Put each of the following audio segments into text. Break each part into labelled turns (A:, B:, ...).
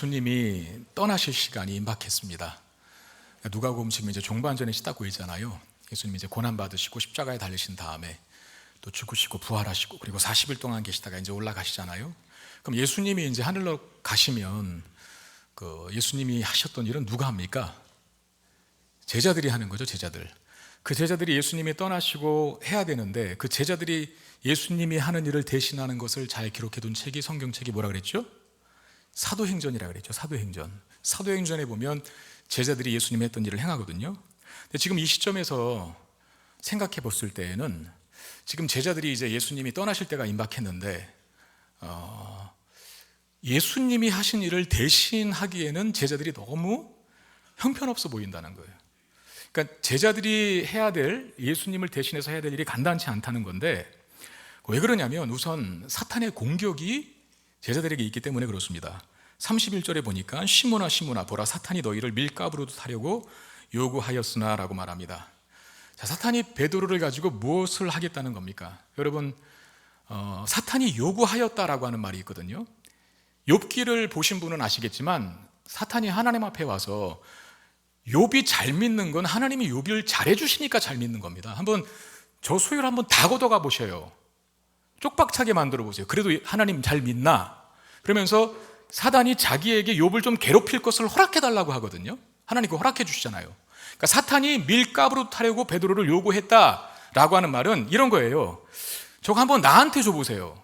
A: 예수님이 떠나실 시간이 임박했습니다. 누가복음 지금 이제 종반전에 시닫고 있잖아요. 예수님이 이제 고난 받으시고 십자가에 달리신 다음에 또 죽으시고 부활하시고 그리고 40일 동안 계시다가 이제 올라가시잖아요. 그럼 예수님이 이제 하늘로 가시면 그 예수님이 하셨던 일은 누가 합니까? 제자들이 하는 거죠, 제자들. 그 제자들이 예수님이 떠나시고 해야 되는데 그 제자들이 예수님이 하는 일을 대신하는 것을 잘 기록해둔 책이 성경책이 뭐라 그랬죠? 사도행전이라 그랬죠. 사도행전. 사도행전에 보면 제자들이 예수님이 했던 일을 행하거든요. 근데 지금 이 시점에서 생각해 봤을 때에는 지금 제자들이 이제 예수님이 떠나실 때가 임박했는데 예수님이 하신 일을 대신하기에는 제자들이 너무 형편없어 보인다는 거예요. 그러니까 제자들이 해야 될, 예수님을 대신해서 해야 될 일이 간단치 않다는 건데 왜 그러냐면 우선 사탄의 공격이 제자들에게 있기 때문에 그렇습니다. 31절에 보니까 시몬아 시몬아 보라 사탄이 너희를 밀가부로도 타려고 요구하였으나 라고 말합니다. 자, 사탄이 베드로를 가지고 무엇을 하겠다는 겁니까? 여러분 사탄이 요구하였다라고 하는 말이 있거든요. 욥기를 보신 분은 아시겠지만 사탄이 하나님 앞에 와서 욥이 잘 믿는 건 하나님이 욥을 잘해 주시니까 잘 믿는 겁니다. 한번 저 수요일 한번 다 걷어가 보셔요. 쪽박차게 만들어 보세요. 그래도 하나님 잘 믿나? 그러면서 사단이 자기에게 욥을 좀 괴롭힐 것을 허락해 달라고 하거든요. 하나님 그거 허락해 주시잖아요. 그러니까 사탄이 밀가부로 타려고 베드로를 요구했다라고 하는 말은 이런 거예요. 저거 한번 나한테 줘보세요.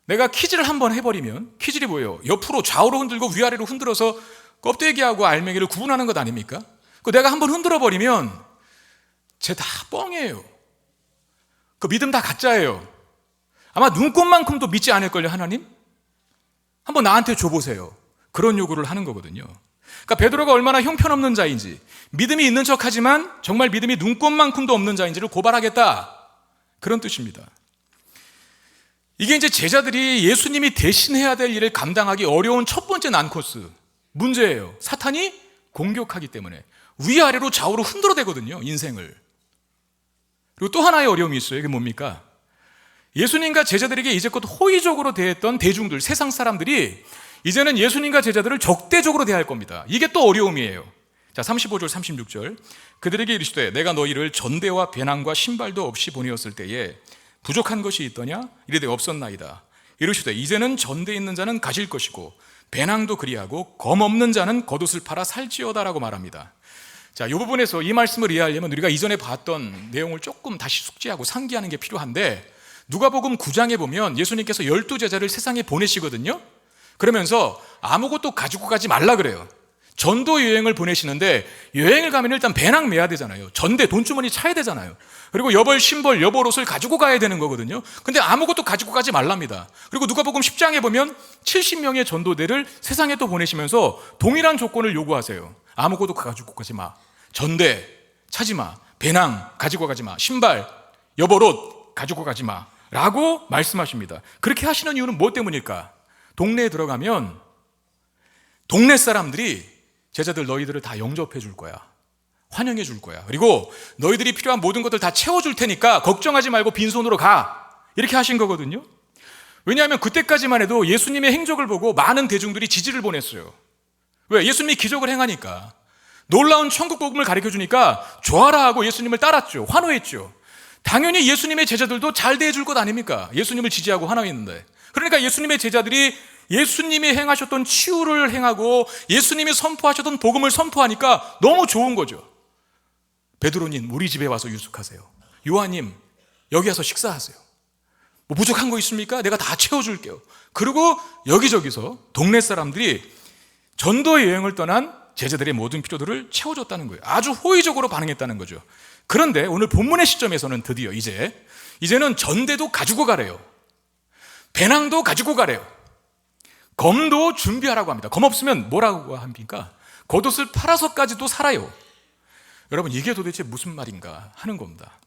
A: 내가 키질을 한번 해버리면 키질이 뭐예요? 옆으로 좌우로 흔들고 위아래로 흔들어서 껍데기하고 알맹이를 구분하는 것 아닙니까? 그 내가 한번 흔들어버리면 쟤 다 뻥이에요. 그 믿음 다 가짜예요. 아마 눈꽃만큼도 믿지 않을걸요, 하나님? 한번 나한테 줘보세요. 그런 요구를 하는 거거든요. 그러니까 베드로가 얼마나 형편없는 자인지, 믿음이 있는 척하지만 정말 믿음이 눈꽃만큼도 없는 자인지를 고발하겠다, 그런 뜻입니다. 이게 이제 제자들이 예수님이 대신해야 될 일을 감당하기 어려운 첫 번째 난코스 문제예요. 사탄이 공격하기 때문에 위아래로 좌우로 흔들어대거든요, 인생을. 그리고 또 하나의 어려움이 있어요. 이게 뭡니까? 예수님과 제자들에게 이제껏 호의적으로 대했던 대중들, 세상 사람들이 이제는 예수님과 제자들을 적대적으로 대할 겁니다. 이게 또 어려움이에요. 자, 35절 36절 그들에게 이르시되 내가 너희를 전대와 배낭과 신발도 없이 보내었을 때에 부족한 것이 있더냐? 이르되 없었나이다. 이르시되 이제는 전대 있는 자는 가질 것이고 배낭도 그리하고 검 없는 자는 겉옷을 팔아 살지어다라고 말합니다. 자, 이 부분에서 이 말씀을 이해하려면 우리가 이전에 봤던 내용을 조금 다시 숙지하고 상기하는 게 필요한데 누가복음 9장에 보면 예수님께서 12제자를 세상에 보내시거든요. 그러면서 아무것도 가지고 가지 말라 그래요. 전도 여행을 보내시는데 여행을 가면 일단 배낭 매야 되잖아요. 전대, 돈주머니 차야 되잖아요. 그리고 여벌, 신벌, 여벌옷을 가지고 가야 되는 거거든요. 근데 아무것도 가지고 가지 말랍니다. 그리고 누가복음 10장에 보면 70명의 전도대를 세상에 또 보내시면서 동일한 조건을 요구하세요. 아무것도 가지고 가지 마. 전대 차지 마. 배낭 가지고 가지 마. 신발, 여벌옷 가지고 가지 마. 라고 말씀하십니다. 그렇게 하시는 이유는 무엇 때문일까? 동네에 들어가면 동네 사람들이 제자들 너희들을 다 영접해 줄 거야. 환영해 줄 거야. 그리고 너희들이 필요한 모든 것들 다 채워줄 테니까 걱정하지 말고 빈손으로 가. 이렇게 하신 거거든요. 왜냐하면 그때까지만 해도 예수님의 행적을 보고 많은 대중들이 지지를 보냈어요. 왜? 예수님이 기적을 행하니까. 놀라운 천국 복음을 가르쳐 주니까 좋아라 하고 예수님을 따랐죠. 환호했죠. 당연히 예수님의 제자들도 잘 대해줄 것 아닙니까? 예수님을 지지하고 환호했는데. 그러니까 예수님의 제자들이 예수님이 행하셨던 치유를 행하고 예수님이 선포하셨던 복음을 선포하니까 너무 좋은 거죠. 베드로님 우리 집에 와서 유숙하세요. 요한님 여기 와서 식사하세요. 뭐 부족한 거 있습니까? 내가 다 채워줄게요. 그리고 여기저기서 동네 사람들이 전도 여행을 떠난 제자들의 모든 필요들을 채워줬다는 거예요. 아주 호의적으로 반응했다는 거죠. 그런데 오늘 본문의 시점에서는 드디어 이제는 전대도 가지고 가래요. 배낭도 가지고 가래요. 검도 준비하라고 합니다. 검 없으면 뭐라고 합니까? 겉옷을 팔아서까지도 살아요. 여러분 이게 도대체 무슨 말인가 하는 겁니다.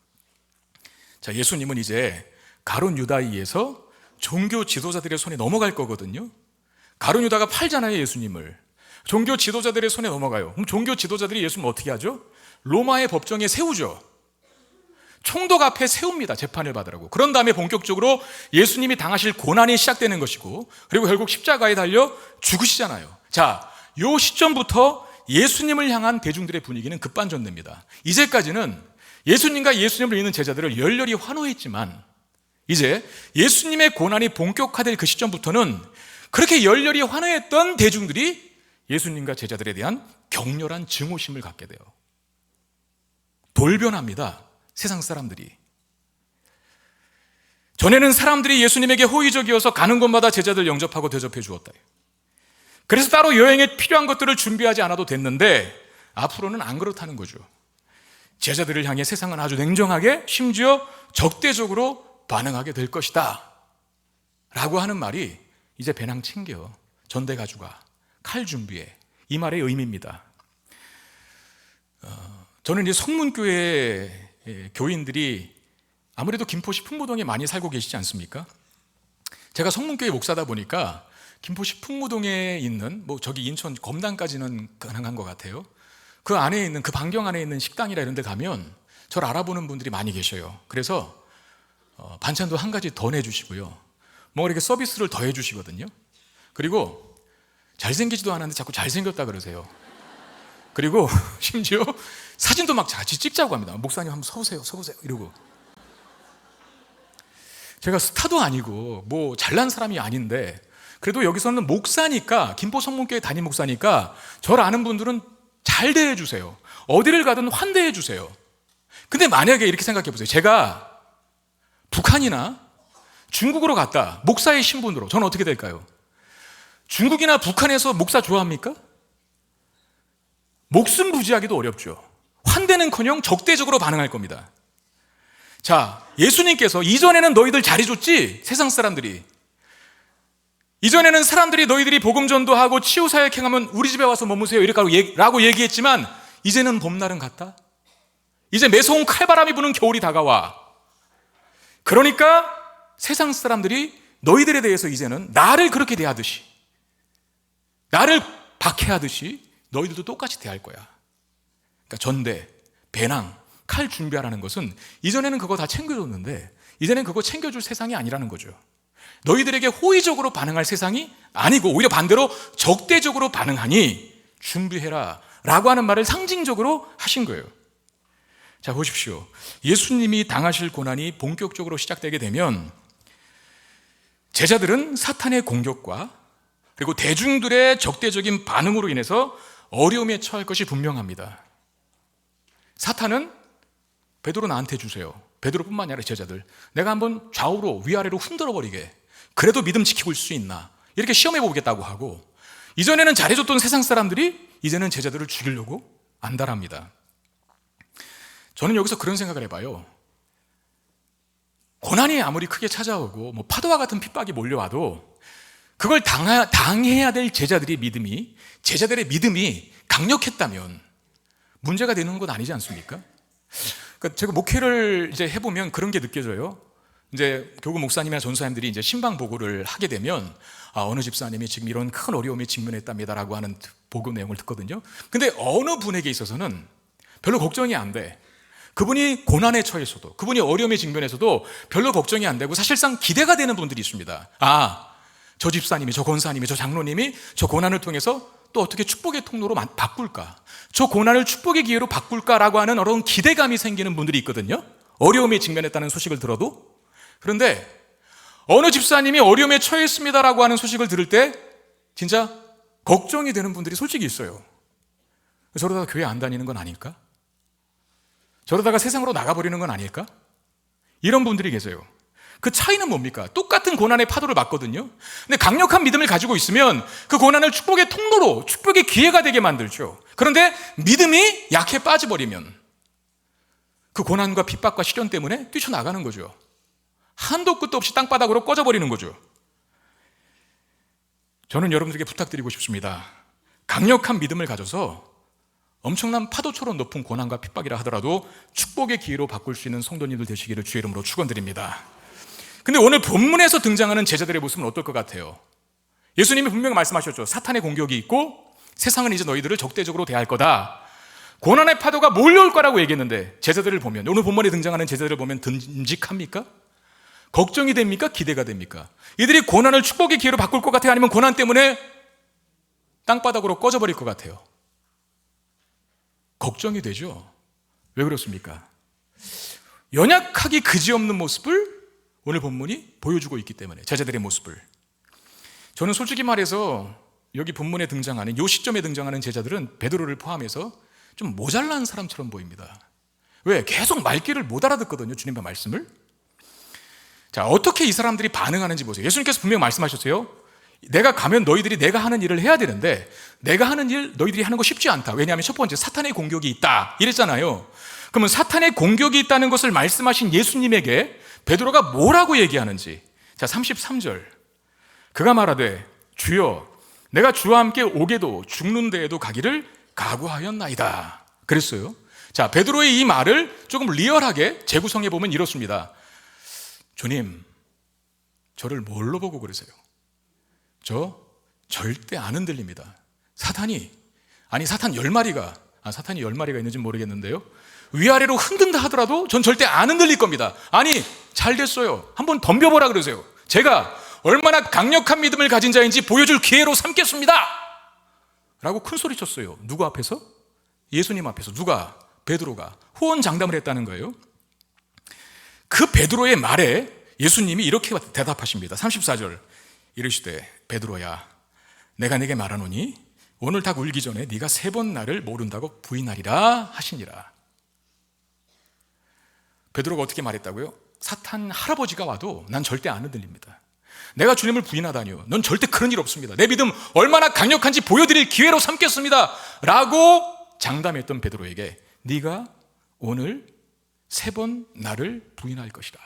A: 자, 예수님은 이제 가룟 유다에서 종교 지도자들의 손에 넘어갈 거거든요. 가룟 유다가 팔잖아요, 예수님을. 종교 지도자들의 손에 넘어가요. 그럼 종교 지도자들이 예수님을 어떻게 하죠? 로마의 법정에 세우죠. 총독 앞에 세웁니다. 재판을 받으라고. 그런 다음에 본격적으로 예수님이 당하실 고난이 시작되는 것이고, 그리고 결국 십자가에 달려 죽으시잖아요. 자, 요 시점부터 예수님을 향한 대중들의 분위기는 급반전됩니다. 이제까지는 예수님과 예수님을 믿는 제자들을 열렬히 환호했지만 이제 예수님의 고난이 본격화될 그 시점부터는 그렇게 열렬히 환호했던 대중들이 예수님과 제자들에 대한 격렬한 증오심을 갖게 돼요. 돌변합니다. 세상 사람들이. 전에는 사람들이 예수님에게 호의적이어서 가는 곳마다 제자들 영접하고 대접해 주었다. 그래서 따로 여행에 필요한 것들을 준비하지 않아도 됐는데 앞으로는 안 그렇다는 거죠. 제자들을 향해 세상은 아주 냉정하게 심지어 적대적으로 반응하게 될 것이다 라고 하는 말이 이제 배낭 챙겨, 전대 가져가, 칼 준비해, 이 말의 의미입니다. 저는 이제 성문교회 교인들이 아무래도 김포시 풍무동에 많이 살고 계시지 않습니까? 제가 성문교회 목사다 보니까 김포시 풍무동에 있는 저기 인천 검단까지는 가능한 것 같아요. 그 안에 있는, 그 반경 안에 있는 식당이나 이런 데 가면 저를 알아보는 분들이 많이 계셔요. 그래서 반찬도 한 가지 더 내주시고요, 뭔가 이렇게 서비스를 더 해주시거든요. 그리고 잘생기지도 않았는데 자꾸 잘생겼다 그러세요. 그리고 심지어 사진도 막 같이 찍자고 합니다. 목사님 한번 서보세요 이러고. 제가 스타도 아니고 잘난 사람이 아닌데 그래도 여기서는 목사니까, 김포 성문교회 담임 목사니까 저를 아는 분들은 잘 대해주세요. 어디를 가든 환대해주세요. 근데 만약에 이렇게 생각해 보세요. 제가 북한이나 중국으로 갔다, 목사의 신분으로, 저는 어떻게 될까요? 중국이나 북한에서 목사 좋아합니까? 목숨 부지하기도 어렵죠. 환대는커녕 적대적으로 반응할 겁니다. 자, 예수님께서 이전에는 너희들 잘해줬지, 세상 사람들이. 이전에는 사람들이 너희들이 복음 전도하고 치유 사역 행하면 우리 집에 와서 머무세요 라고 얘기했지만 이제는 봄날은 갔다. 이제 매서운 칼바람이 부는 겨울이 다가와. 그러니까 세상 사람들이 너희들에 대해서 이제는 나를 그렇게 대하듯이, 나를 박해하듯이 너희들도 똑같이 대할 거야. 그러니까 전대, 배낭, 칼 준비하라는 것은 이전에는 그거 다 챙겨줬는데 이제는 그거 챙겨줄 세상이 아니라는 거죠. 너희들에게 호의적으로 반응할 세상이 아니고 오히려 반대로 적대적으로 반응하니 준비해라 라고 하는 말을 상징적으로 하신 거예요. 자, 보십시오. 예수님이 당하실 고난이 본격적으로 시작되게 되면 제자들은 사탄의 공격과 그리고 대중들의 적대적인 반응으로 인해서 어려움에 처할 것이 분명합니다. 사탄은 베드로 나한테 주세요. 베드로뿐만 아니라 제자들, 내가 한번 좌우로 위아래로 흔들어버리게, 그래도 믿음 지키고 있을 수 있나, 이렇게 시험해 보겠다고 하고, 이전에는 잘해줬던 세상 사람들이 이제는 제자들을 죽이려고 안달합니다. 저는 여기서 그런 생각을 해봐요. 고난이 아무리 크게 찾아오고 파도와 같은 핍박이 몰려와도 그걸 당해야 될 제자들의 믿음이 강력했다면 문제가 되는 건 아니지 않습니까? 그러니까 제가 목회를 이제 해보면 그런 게 느껴져요. 이제 교구 목사님이나 전사님들이 이제 신방 보고를 하게 되면 어느 집사님이 지금 이런 큰 어려움에 직면했답니다라고 하는 보고 내용을 듣거든요. 근데 어느 분에게 있어서는 별로 걱정이 안 돼. 그분이 고난에 처해서도, 그분이 어려움에 직면해서도 별로 걱정이 안 되고 사실상 기대가 되는 분들이 있습니다. 저 집사님이, 저 권사님이, 저 장로님이 저 고난을 통해서 또 어떻게 축복의 통로로 바꿀까, 저 고난을 축복의 기회로 바꿀까라고 하는 어려운 기대감이 생기는 분들이 있거든요. 어려움에 직면했다는 소식을 들어도. 그런데 어느 집사님이 어려움에 처했습니다라고 하는 소식을 들을 때 진짜 걱정이 되는 분들이 솔직히 있어요. 저러다가 교회 안 다니는 건 아닐까? 저러다가 세상으로 나가버리는 건 아닐까? 이런 분들이 계세요. 그 차이는 뭡니까? 똑같은 고난의 파도를 맞거든요. 근데 강력한 믿음을 가지고 있으면 그 고난을 축복의 통로로, 축복의 기회가 되게 만들죠. 그런데 믿음이 약해 빠져버리면 그 고난과 핍박과 시련 때문에 뛰쳐나가는 거죠. 한도 끝도 없이 땅바닥으로 꺼져버리는 거죠. 저는 여러분들에게 부탁드리고 싶습니다. 강력한 믿음을 가져서 엄청난 파도처럼 높은 고난과 핍박이라 하더라도 축복의 기회로 바꿀 수 있는 성도님들 되시기를 주의 이름으로 축원드립니다. 근데 오늘 본문에서 등장하는 제자들의 모습은 어떨 것 같아요? 예수님이 분명히 말씀하셨죠. 사탄의 공격이 있고 세상은 이제 너희들을 적대적으로 대할 거다. 고난의 파도가 몰려올 거라고 얘기했는데 제자들을 보면, 오늘 본문에 등장하는 제자들을 보면 듬직합니까? 걱정이 됩니까? 기대가 됩니까? 이들이 고난을 축복의 기회로 바꿀 것 같아요? 아니면 고난 때문에 땅바닥으로 꺼져버릴 것 같아요. 걱정이 되죠. 왜 그렇습니까? 연약하기 그지없는 모습을 오늘 본문이 보여주고 있기 때문에, 제자들의 모습을. 저는 솔직히 말해서 여기 본문에 등장하는, 이 시점에 등장하는 제자들은 베드로를 포함해서 좀 모자란 사람처럼 보입니다. 왜? 계속 말귀를 못 알아듣거든요, 주님의 말씀을. 자, 어떻게 이 사람들이 반응하는지 보세요. 예수님께서 분명히 말씀하셨어요. 내가 가면 너희들이 내가 하는 일을 해야 되는데, 내가 하는 일 너희들이 하는 거 쉽지 않다. 왜냐하면 첫 번째, 사탄의 공격이 있다 이랬잖아요. 그러면 사탄의 공격이 있다는 것을 말씀하신 예수님에게 베드로가 뭐라고 얘기하는지. 자, 33절. 그가 말하되 주여 내가 주와 함께 오게도 죽는 데에도 가기를 각오하였나이다 그랬어요. 자, 베드로의 이 말을 조금 리얼하게 재구성해 보면 이렇습니다. 주님, 저를 뭘로 보고 그러세요? 저 절대 안 흔들립니다. 사탄 10마리가, 사탄이 10마리가 있는지 모르겠는데요, 위아래로 흔든다 하더라도 전 절대 안 흔들릴 겁니다. 아니, 잘 됐어요. 한번 덤벼보라 그러세요. 제가 얼마나 강력한 믿음을 가진 자인지 보여줄 기회로 삼겠습니다 라고 큰 소리 쳤어요. 누구 앞에서? 예수님 앞에서. 누가? 베드로가 호언장담을 했다는 거예요. 그 베드로의 말에 예수님이 이렇게 대답하십니다. 34절. 이르시되 베드로야 내가 네게 말하노니 오늘 닭 울기 전에 네가 3번 나를 모른다고 부인하리라 하시니라. 베드로가 어떻게 말했다고요? 사탄 할아버지가 와도 난 절대 안 흔들립니다. 내가 주님을 부인하다니요, 넌 절대 그런 일 없습니다. 내 믿음 얼마나 강력한지 보여드릴 기회로 삼겠습니다 라고 장담했던 베드로에게 네가 오늘 3번 나를 부인할 것이다.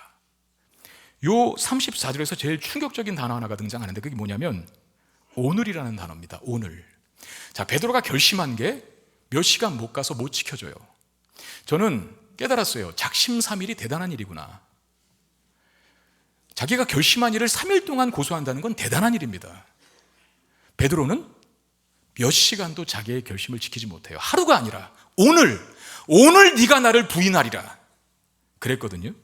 A: 요 34절에서 제일 충격적인 단어 하나가 등장하는데 그게 뭐냐면 오늘이라는 단어입니다. 오늘. 자, 베드로가 결심한 게 몇 시간 못 가서 못 지켜줘요. 저는 깨달았어요. 작심삼일이 대단한 일이구나. 자기가 결심한 일을 3일 동안 고수한다는 건 대단한 일입니다. 베드로는 몇 시간도 자기의 결심을 지키지 못해요. 하루가 아니라 오늘 네가 나를 부인하리라 그랬거든요.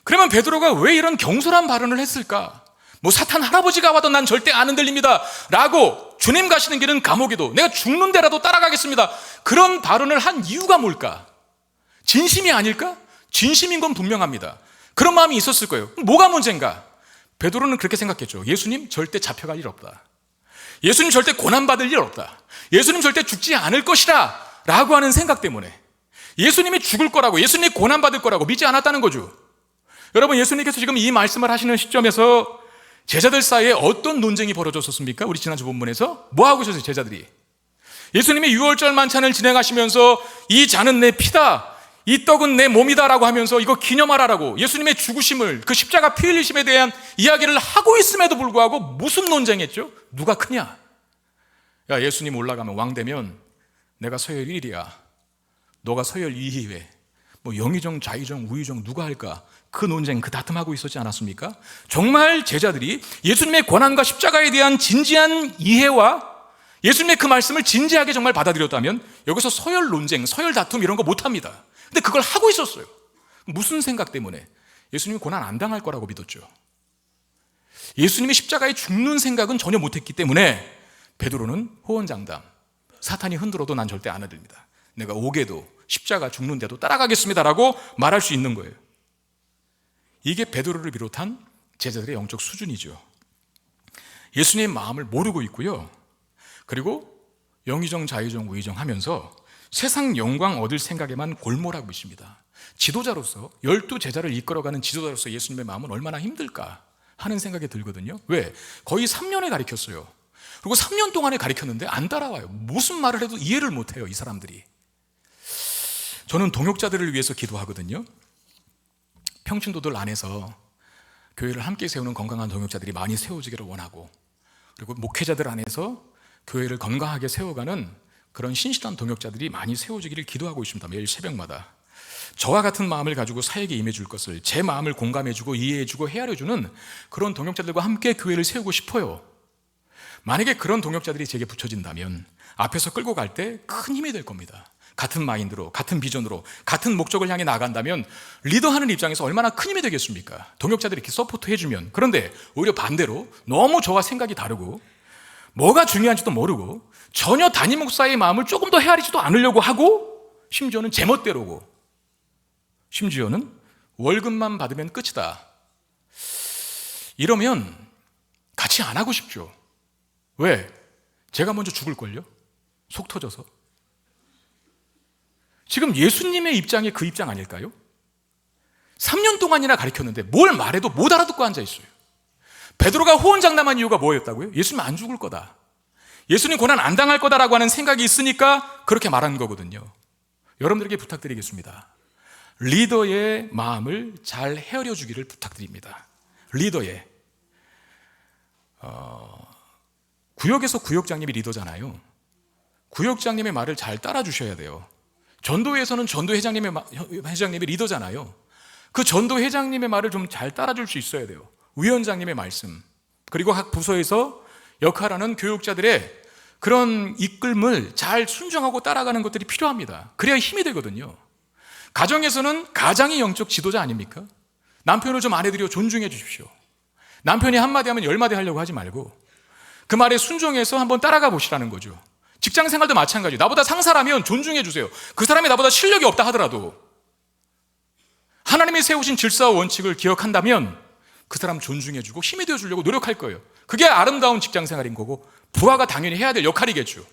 A: 그러면 베드로가 왜 이런 경솔한 발언을 했을까? 뭐 사탄 할아버지가 와도 난 절대 안 흔들립니다 라고, 주님 가시는 길은 감옥에도 내가 죽는 데라도 따라가겠습니다, 그런 발언을 한 이유가 뭘까? 진심이 아닐까? 진심인 건 분명합니다. 그런 마음이 있었을 거예요. 뭐가 문제인가? 베드로는 그렇게 생각했죠. 예수님 절대 잡혀갈 일 없다. 예수님 절대 고난받을 일 없다. 예수님 절대 죽지 않을 것이다 라고 하는 생각 때문에, 예수님이 죽을 거라고, 예수님이 고난받을 거라고 믿지 않았다는 거죠. 여러분, 예수님께서 지금 이 말씀을 하시는 시점에서 제자들 사이에 어떤 논쟁이 벌어졌었습니까? 우리 지난주 본문에서 뭐 하고 있었어요? 제자들이 예수님이 유월절 만찬을 진행하시면서 이 잔은 내 피다, 이 떡은 내 몸이다 라고 하면서 이거 기념하라라고 예수님의 죽으심을, 그 십자가 피 흘리심에 대한 이야기를 하고 있음에도 불구하고 무슨 논쟁했죠? 누가 크냐? 야, 예수님 올라가면, 왕 되면 내가 서열 1이야, 너가 서열 2위, 뭐 영의정, 좌의정, 우의정 누가 할까? 그 논쟁, 그 다툼하고 있었지 않았습니까? 정말 제자들이 예수님의 고난과 십자가에 대한 진지한 이해와 예수님의 그 말씀을 진지하게 정말 받아들였다면 여기서 서열 논쟁, 서열 다툼 이런 거 못합니다. 근데 그걸 하고 있었어요. 무슨 생각 때문에? 예수님이 고난 안 당할 거라고 믿었죠. 예수님이 십자가에 죽는 생각은 전혀 못했기 때문에 베드로는 호언장담, 사탄이 흔들어도 난 절대 안 흔들립니다. 내가 오게도 십자가 죽는데도 따라가겠습니다라고 말할 수 있는 거예요. 이게 베드로를 비롯한 제자들의 영적 수준이죠. 예수님의 마음을 모르고 있고요. 그리고 영의정, 좌의정, 우의정 하면서 세상 영광 얻을 생각에만 골몰하고 있습니다. 지도자로서, 12제자를 이끌어가는 지도자로서 예수님의 마음은 얼마나 힘들까 하는 생각이 들거든요. 왜? 거의 3년에 가르쳤어요. 그리고 3년 동안에 가르쳤는데 안 따라와요. 무슨 말을 해도 이해를 못해요, 이 사람들이. 저는 동역자들을 위해서 기도하거든요. 평신도들 안에서 교회를 함께 세우는 건강한 동역자들이 많이 세워지기를 원하고, 그리고 목회자들 안에서 교회를 건강하게 세워가는 그런 신실한 동역자들이 많이 세워지기를 기도하고 있습니다. 매일 새벽마다. 저와 같은 마음을 가지고 사역에 임해줄 것을, 제 마음을 공감해주고 이해해주고 헤아려주는 그런 동역자들과 함께 교회를 세우고 싶어요. 만약에 그런 동역자들이 제게 붙여진다면 앞에서 끌고 갈 때 큰 힘이 될 겁니다. 같은 마인드로, 같은 비전으로, 같은 목적을 향해 나간다면 리더하는 입장에서 얼마나 큰 힘이 되겠습니까? 동역자들이 이렇게 서포트 해주면. 그런데 오히려 반대로 너무 저와 생각이 다르고 뭐가 중요한지도 모르고 전혀 담임 목사의 마음을 조금 더 헤아리지도 않으려고 하고 심지어는 제멋대로고 심지어는 월급만 받으면 끝이다. 이러면 같이 안 하고 싶죠. 왜? 제가 먼저 죽을걸요? 속 터져서. 지금 예수님의 입장이 그 입장 아닐까요? 3년 동안이나 가르쳤는데 뭘 말해도 못 알아듣고 앉아있어요. 베드로가 호언장담한 이유가 뭐였다고요? 예수님 안 죽을 거다, 예수님 고난 안 당할 거다라고 하는 생각이 있으니까 그렇게 말하는 거거든요. 여러분들에게 부탁드리겠습니다. 리더의 마음을 잘 헤아려 주기를 부탁드립니다. 리더의 구역에서 구역장님이 리더잖아요. 구역장님의 말을 잘 따라 주셔야 돼요. 전도회에서는 전도회장님이 리더잖아요. 그 전도회장님의 말을 좀 잘 따라줄 수 있어야 돼요. 위원장님의 말씀, 그리고 각 부서에서 역할하는 교육자들의 그런 이끌음을 잘 순종하고 따라가는 것들이 필요합니다. 그래야 힘이 되거든요. 가정에서는 가장이 영적 지도자 아닙니까? 남편을 좀 아내들이 존중해 주십시오. 남편이 한마디 하면 10마디 하려고 하지 말고 그 말에 순종해서 한번 따라가 보시라는 거죠. 직장 생활도 마찬가지예요. 나보다 상사라면 존중해 주세요. 그 사람이 나보다 실력이 없다 하더라도 하나님이 세우신 질서와 원칙을 기억한다면 그 사람 존중해 주고 힘이 되어 주려고 노력할 거예요. 그게 아름다운 직장 생활인 거고 부하가 당연히 해야 될 역할이겠죠.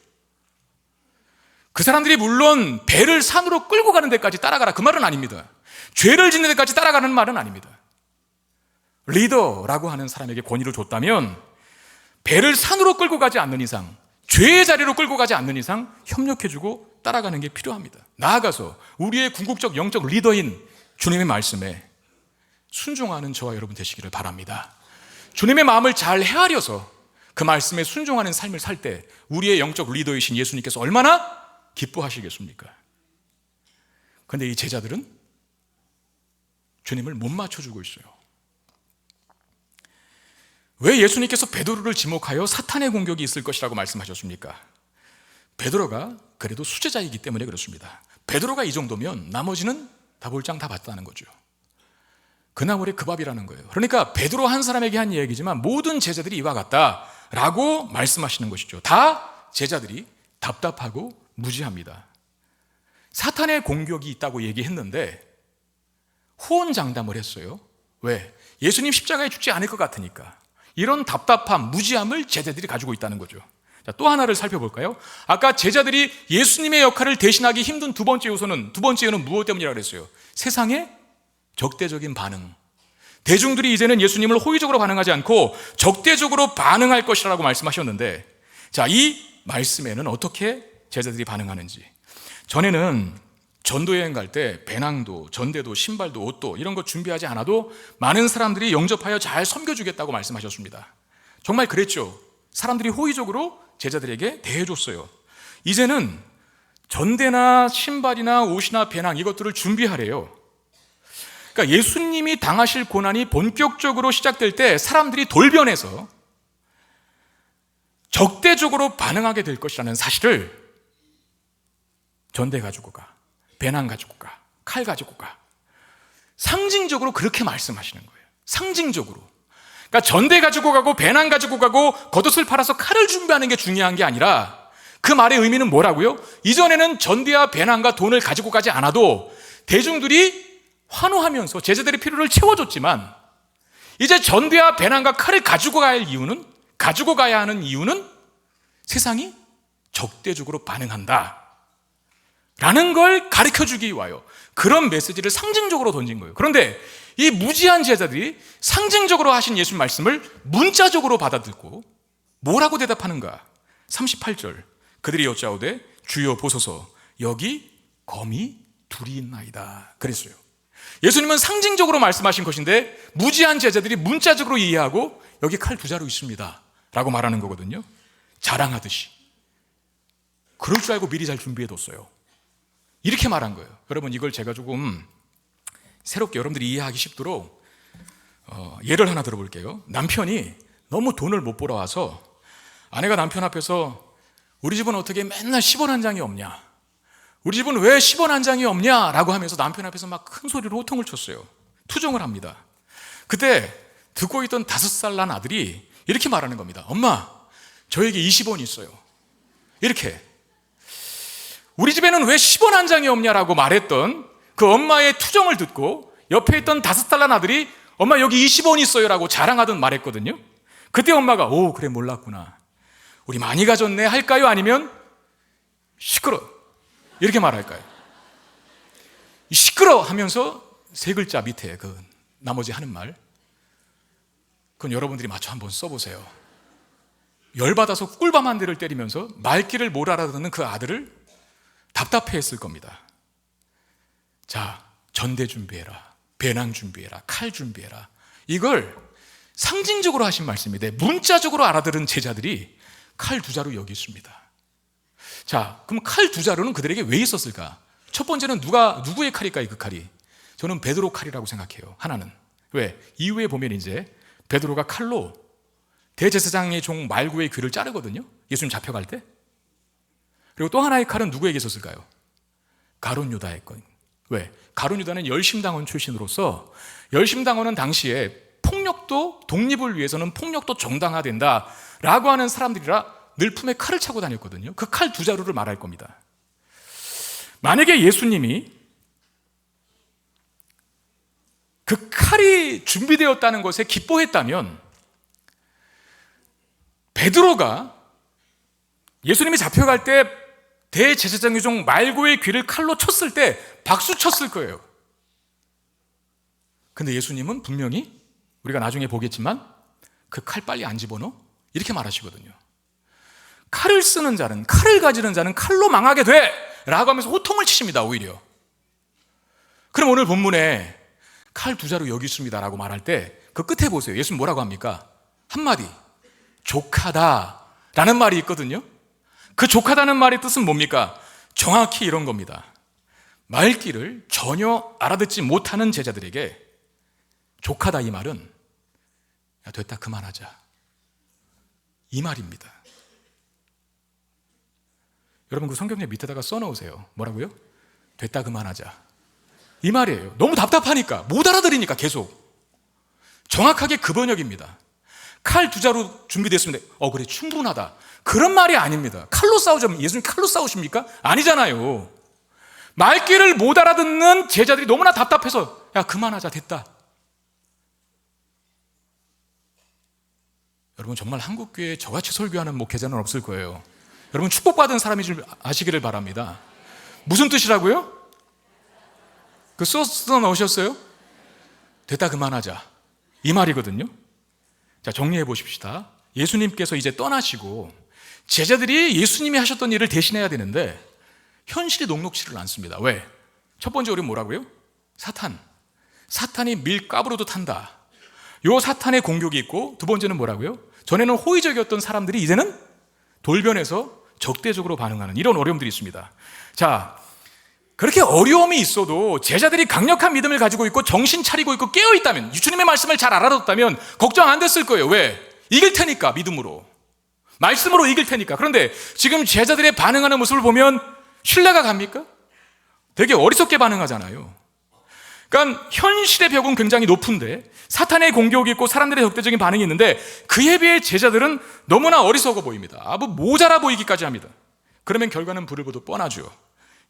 A: 그 사람들이 물론 배를 산으로 끌고 가는 데까지 따라가라 그 말은 아닙니다. 죄를 짓는 데까지 따라가는 말은 아닙니다. 리더라고 하는 사람에게 권위를 줬다면 배를 산으로 끌고 가지 않는 이상, 죄의 자리로 끌고 가지 않는 이상 협력해주고 따라가는 게 필요합니다. 나아가서 우리의 궁극적 영적 리더인 주님의 말씀에 순종하는 저와 여러분 되시기를 바랍니다. 주님의 마음을 잘 헤아려서 그 말씀에 순종하는 삶을 살 때 우리의 영적 리더이신 예수님께서 얼마나 기뻐하시겠습니까? 그런데 이 제자들은 주님을 못 맞춰주고 있어요. 왜 예수님께서 베드로를 지목하여 사탄의 공격이 있을 것이라고 말씀하셨습니까? 베드로가 그래도 수제자이기 때문에 그렇습니다. 베드로가 이 정도면 나머지는 다 볼장 다 봤다는 거죠. 그 나물의 그 밥이라는 거예요. 그러니까 베드로 한 사람에게 한 이야기지만 모든 제자들이 이와 같다라고 말씀하시는 것이죠. 다 제자들이 답답하고 무지합니다. 사탄의 공격이 있다고 얘기했는데 호언장담을 했어요. 왜? 예수님 십자가에 죽지 않을 것 같으니까. 이런 답답함, 무지함을 제자들이 가지고 있다는 거죠. 자, 또 하나를 살펴볼까요? 아까 제자들이 예수님의 역할을 대신하기 힘든 두 번째 요소는 무엇 때문이라고 그랬어요? 세상의 적대적인 반응. 대중들이 이제는 예수님을 호의적으로 반응하지 않고 적대적으로 반응할 것이라고 말씀하셨는데, 자, 이 말씀에는 어떻게 제자들이 반응하는지. 전에는 전도여행 갈 때 배낭도, 전대도, 신발도, 옷도 이런 거 준비하지 않아도 많은 사람들이 영접하여 잘 섬겨주겠다고 말씀하셨습니다. 정말 그랬죠. 사람들이 호의적으로 제자들에게 대해줬어요. 이제는 전대나 신발이나 옷이나 배낭 이것들을 준비하래요. 그러니까 예수님이 당하실 고난이 본격적으로 시작될 때 사람들이 돌변해서 적대적으로 반응하게 될 것이라는 사실을 전대 가지고 가, 배낭 가지고 가, 칼 가지고 가, 상징적으로 그렇게 말씀하시는 거예요. 상징적으로. 그러니까 전대 가지고 가고 배낭 가지고 가고 겉옷을 팔아서 칼을 준비하는 게 중요한 게 아니라 그 말의 의미는 뭐라고요? 이전에는 전대와 배낭과 돈을 가지고 가지 않아도 대중들이 환호하면서 제자들의 필요를 채워줬지만 이제 전대와 배낭과 칼을 가지고 가야 하는 이유는 세상이 적대적으로 반응한다 라는 걸 가르쳐주기 위하여 그런 메시지를 상징적으로 던진 거예요. 그런데 이 무지한 제자들이 상징적으로 하신 예수님 말씀을 문자적으로 받아들고 뭐라고 대답하는가? 38절 그들이 여짜오되 주여 보소서 여기 검이 둘이 있나이다 그랬어요. 예수님은 상징적으로 말씀하신 것인데 무지한 제자들이 문자적으로 이해하고 여기 칼 두 자루 있습니다 라고 말하는 거거든요. 자랑하듯이. 그럴 줄 알고 미리 잘 준비해뒀어요. 이렇게 말한 거예요. 여러분 이걸 제가 조금 새롭게 여러분들이 이해하기 쉽도록 예를 하나 들어볼게요. 남편이 너무 돈을 못 벌어와서 아내가 남편 앞에서 우리 집은 어떻게 맨날 10원 한 장이 없냐, 우리 집은 왜 10원 한 장이 없냐 라고 하면서 남편 앞에서 막 큰 소리로 호통을 쳤어요. 투정을 합니다. 그때 듣고 있던 5살 난 아들이 이렇게 말하는 겁니다. 엄마, 저에게 20원이 있어요. 이렇게. 우리 집에는 왜 10원 한 장이 없냐라고 말했던 그 엄마의 투정을 듣고 옆에 있던 5살 아들이 엄마 여기 20원 있어요 라고 자랑하듯 말했거든요. 그때 엄마가 오 그래 몰랐구나. 우리 많이 가졌네 할까요? 아니면 시끄러 이렇게 말할까요? 시끄러 하면서 3글자 밑에 그 나머지 하는 말, 그건 여러분들이 맞춰 한번 써보세요. 열받아서 꿀밤 한 대를 때리면서 말귀를 못 알아듣는 그 아들을 답답해했을 겁니다. 자, 전대 준비해라, 배낭 준비해라, 칼 준비해라. 이걸 상징적으로 하신 말씀인데 문자적으로 알아들은 제자들이 칼 2자루 여기 있습니다. 자, 그럼 칼 2자루는 그들에게 왜 있었을까? 첫 번째는 누구의 칼일까요? 그 칼이 저는 베드로 칼이라고 생각해요. 하나는 왜? 이후에 보면 이제 베드로가 칼로 대제사장의 종 말구의 귀를 자르거든요. 예수님 잡혀갈 때. 그리고 또 하나의 칼은 누구에게 있었을까요? 가룟 유다의 건. 왜? 가룟 유다는 열심당원 출신으로서 열심당원은 당시에 폭력도 독립을 위해서는 폭력도 정당화된다라고 하는 사람들이라 늘 품에 칼을 차고 다녔거든요. 그 칼 2자루를 말할 겁니다. 만약에 예수님이 그 칼이 준비되었다는 것에 기뻐했다면 베드로가 예수님이 잡혀갈 때 대제사장의 종 말고의 귀를 칼로 쳤을 때 박수 쳤을 거예요. 근데 예수님은 분명히 우리가 나중에 보겠지만 그 칼 빨리 안 집어넣어? 이렇게 말하시거든요. 칼을 쓰는 자는, 칼을 가지는 자는 칼로 망하게 돼! 라고 하면서 호통을 치십니다. 오히려. 그럼 오늘 본문에 칼 2자루 여기 있습니다 라고 말할 때 그 끝에 보세요. 예수님 뭐라고 합니까? 한마디, 족하다 라는 말이 있거든요. 그 족하다는 말의 뜻은 뭡니까? 정확히 이런 겁니다. 말귀를 전혀 알아듣지 못하는 제자들에게 족하다 이 말은 야 됐다 그만하자 이 말입니다. 여러분 그 성경에 밑에다가 써놓으세요. 뭐라고요? 됐다 그만하자 이 말이에요. 너무 답답하니까 못 알아들으니까 계속. 정확하게 그 번역입니다. 칼 2자루 준비됐습니다. 그래 충분하다 그런 말이 아닙니다. 칼로 싸우자면 예수님 칼로 싸우십니까? 아니잖아요. 말귀를 못 알아듣는 제자들이 너무나 답답해서 야 그만하자 됐다. 여러분 정말 한국교회에 저같이 설교하는 목회자는 없을 거예요. 여러분 축복받은 사람이 좀 아시기를 바랍니다. 무슨 뜻이라고요? 그 써 넣으셨어요? 됐다 그만하자 이 말이거든요. 자 정리해 보십시다. 예수님께서 이제 떠나시고 제자들이 예수님이 하셨던 일을 대신해야 되는데 현실이 녹록지를 않습니다. 왜? 첫 번째 우리는 뭐라고요? 사탄이 밀가부로도 탄다. 요 사탄의 공격이 있고 두 번째는 뭐라고요? 전에는 호의적이었던 사람들이 이제는 돌변해서 적대적으로 반응하는 이런 어려움들이 있습니다. 자, 그렇게 어려움이 있어도 제자들이 강력한 믿음을 가지고 있고 정신 차리고 있고 깨어있다면 주님의 말씀을 잘 알아듣다면 걱정 안 됐을 거예요. 왜? 이길 테니까 믿음으로 말씀으로 이길 테니까. 그런데 지금 제자들의 반응하는 모습을 보면 신뢰가 갑니까? 되게 어리석게 반응하잖아요. 그러니까 현실의 벽은 굉장히 높은데 사탄의 공격이 있고 사람들의 적대적인 반응이 있는데 그에 비해 제자들은 너무나 어리석어 보입니다. 아주 모자라 보이기까지 합니다. 그러면 결과는 불을 보듯 뻔하죠.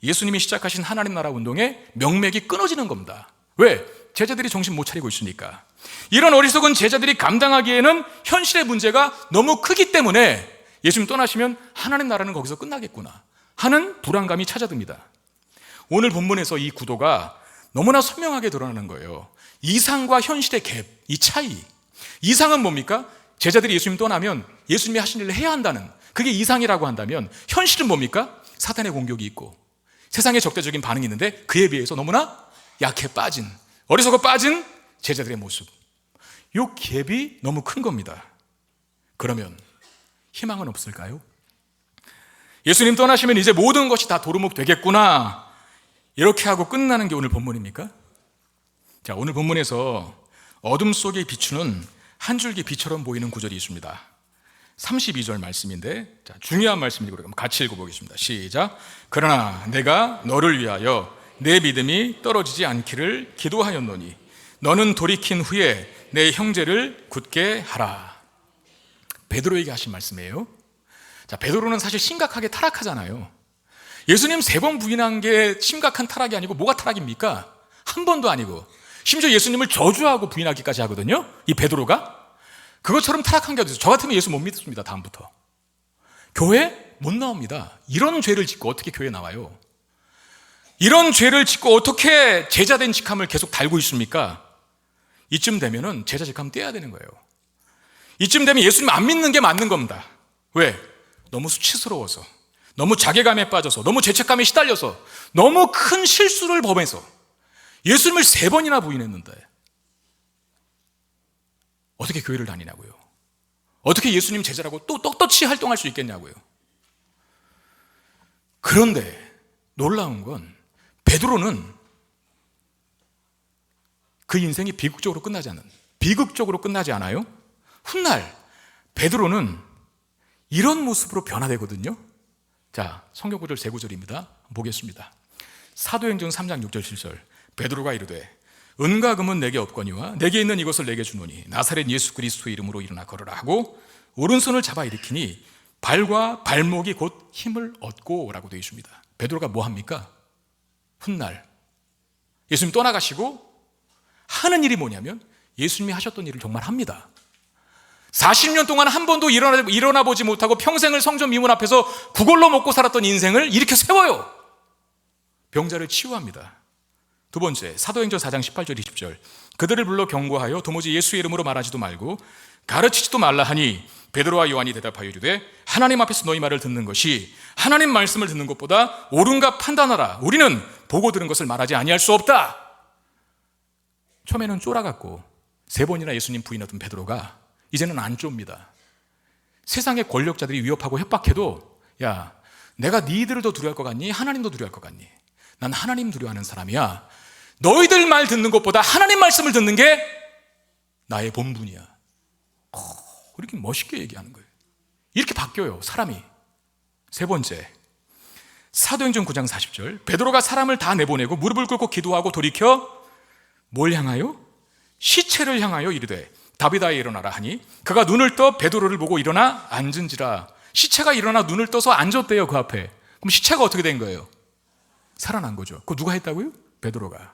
A: 예수님이 시작하신 하나님 나라 운동의 명맥이 끊어지는 겁니다. 왜? 제자들이 정신 못 차리고 있으니까. 이런 어리석은 제자들이 감당하기에는 현실의 문제가 너무 크기 때문에 예수님 떠나시면 하나님 나라는 거기서 끝나겠구나 하는 불안감이 찾아듭니다. 오늘 본문에서 이 구도가 너무나 선명하게 드러나는 거예요. 이상과 현실의 갭, 이 차이. 이상은 뭡니까? 제자들이 예수님 떠나면 예수님이 하신 일을 해야 한다는 그게 이상이라고 한다면 현실은 뭡니까? 사탄의 공격이 있고 세상의 적대적인 반응이 있는데 그에 비해서 너무나 약해 빠진, 어리석어 빠진 제자들의 모습. 이 갭이 너무 큰 겁니다. 그러면 희망은 없을까요? 예수님 떠나시면 이제 모든 것이 다 도루묵 되겠구나 이렇게 하고 끝나는 게 오늘 본문입니까? 자, 오늘 본문에서 어둠 속에 비추는 한 줄기 빛처럼 보이는 구절이 있습니다. 32절 말씀인데 중요한 말씀이고 같이 읽어보겠습니다. 시작. 그러나 내가 너를 위하여 내 믿음이 떨어지지 않기를 기도하였노니 너는 돌이킨 후에 내 형제를 굳게 하라. 베드로에게 하신 말씀이에요. 자, 베드로는 사실 심각하게 타락하잖아요. 예수님 3번 부인한 게 심각한 타락이 아니고 뭐가 타락입니까? 한 번도 아니고 심지어 예수님을 저주하고 부인하기까지 하거든요. 이 베드로가. 그것처럼 타락한 게 어디 있어요? 저 같으면 예수 못 믿습니다. 다음부터 교회 못 나옵니다. 이런 죄를 짓고 어떻게 교회 나와요? 이런 죄를 짓고 어떻게 제자된 직함을 계속 달고 있습니까? 이쯤 되면은 제자 직함 떼야 되는 거예요. 이쯤 되면 예수님 안 믿는 게 맞는 겁니다. 왜? 너무 수치스러워서, 너무 자괴감에 빠져서, 너무 죄책감에 시달려서, 너무 큰 실수를 범해서 예수님을 3번이나 부인했는데 어떻게 교회를 다니냐고요? 어떻게 예수님 제자라고 또 떳떳이 활동할 수 있겠냐고요? 그런데 놀라운 건 베드로는 그 인생이 비극적으로 끝나지 않아요? 훗날 베드로는 이런 모습으로 변화되거든요. 자, 성경 구절 3구절입니다. 보겠습니다. 사도행전 3장 6절 7절. 베드로가 이르되 은과 금은 내게 없거니와 내게 있는 이것을 내게 주노니 나사렛 예수 그리스도의 이름으로 일어나 걸으라 하고 오른손을 잡아 일으키니 발과 발목이 곧 힘을 얻고 라고 되어 있습니다. 베드로가 뭐 합니까? 훗날 예수님 떠나가시고 하는 일이 뭐냐면 예수님이 하셨던 일을 정말 합니다. 40년 동안 한 번도 일어나 보지 못하고 평생을 성전 미문 앞에서 구걸로 먹고 살았던 인생을 일으켜 세워요. 병자를 치유합니다. 두 번째, 사도행전 4장 18절 20절. 그들을 불러 경고하여 도무지 예수의 이름으로 말하지도 말고 가르치지도 말라 하니 베드로와 요한이 대답하여 이르되 하나님 앞에서 너희 말을 듣는 것이 하나님 말씀을 듣는 것보다 옳은가 판단하라. 우리는 보고 들은 것을 말하지 아니할 수 없다. 처음에는 쫄아갖고 3번이나 예수님 부인하던 베드로가 이제는 안 좁니다. 세상의 권력자들이 위협하고 협박해도 야, 내가 니들을 더 두려워할 것 같니? 하나님도 두려워할 것 같니? 난 하나님 두려워하는 사람이야. 너희들 말 듣는 것보다 하나님 말씀을 듣는 게 나의 본분이야. 이렇게 멋있게 얘기하는 거예요. 이렇게 바뀌어요, 사람이. 3번째, 사도행전 9장 40절. 베드로가 사람을 다 내보내고 무릎을 꿇고 기도하고 돌이켜 뭘 향하여? 시체를 향하여 이르되 다비다에 일어나라 하니 그가 눈을 떠 베드로를 보고 일어나 앉은지라. 시체가 일어나 눈을 떠서 앉았대요, 그 앞에. 그럼 시체가 어떻게 된 거예요? 살아난 거죠. 그거 누가 했다고요? 베드로가.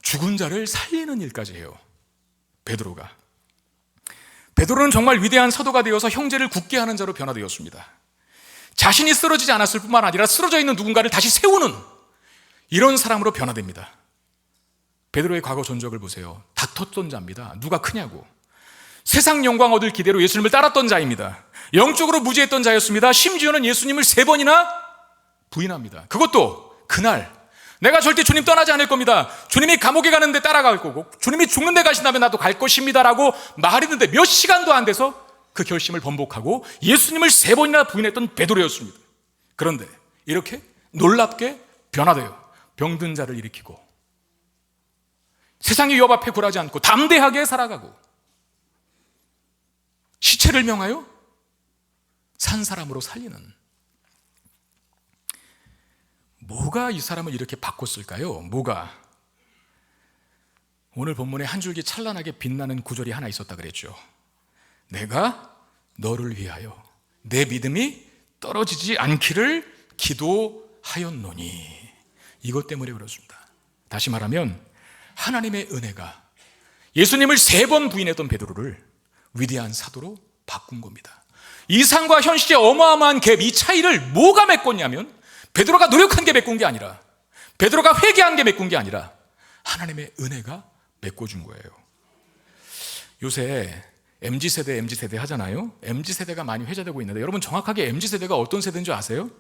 A: 죽은 자를 살리는 일까지 해요, 베드로가. 베드로는 정말 위대한 사도가 되어서 형제를 굳게 하는 자로 변화되었습니다. 자신이 쓰러지지 않았을 뿐만 아니라 쓰러져 있는 누군가를 다시 세우는 이런 사람으로 변화됩니다. 베드로의 과거 전적을 보세요. 다퉜던 자입니다. 누가 크냐고. 세상 영광 얻을 기대로 예수님을 따랐던 자입니다. 영적으로 무지했던 자였습니다. 심지어는 예수님을 3번이나 부인합니다. 그것도 그날 내가 절대 주님 떠나지 않을 겁니다. 주님이 감옥에 가는데 따라갈 거고 주님이 죽는 데 가신다면 나도 갈 것입니다 라고 말했는데 몇 시간도 안 돼서 그 결심을 번복하고 예수님을 3번이나 부인했던 베드로였습니다. 그런데 이렇게 놀랍게 변화돼요. 병든 자를 일으키고 세상의 위협 앞에 굴하지 않고 담대하게 살아가고 시체를 명하여 산 사람으로 살리는. 뭐가 이 사람을 이렇게 바꿨을까요? 뭐가? 오늘 본문에 한 줄기 찬란하게 빛나는 구절이 하나 있었다 그랬죠. 내가 너를 위하여 내 믿음이 떨어지지 않기를 기도하였노니. 이것 때문에 그렇습니다. 다시 말하면 하나님의 은혜가 예수님을 3번 부인했던 베드로를 위대한 사도로 바꾼 겁니다. 이상과 현실의 어마어마한 갭, 이 차이를 뭐가 메꿨냐면 베드로가 노력한 게 메꾼 게 아니라 베드로가 회개한 게 메꾼 게 아니라 하나님의 은혜가 메꿔준 거예요. 요새 MZ세대 하잖아요. MZ세대가 많이 회자되고 있는데 여러분 정확하게 MZ세대가 어떤 세대인 줄 아세요?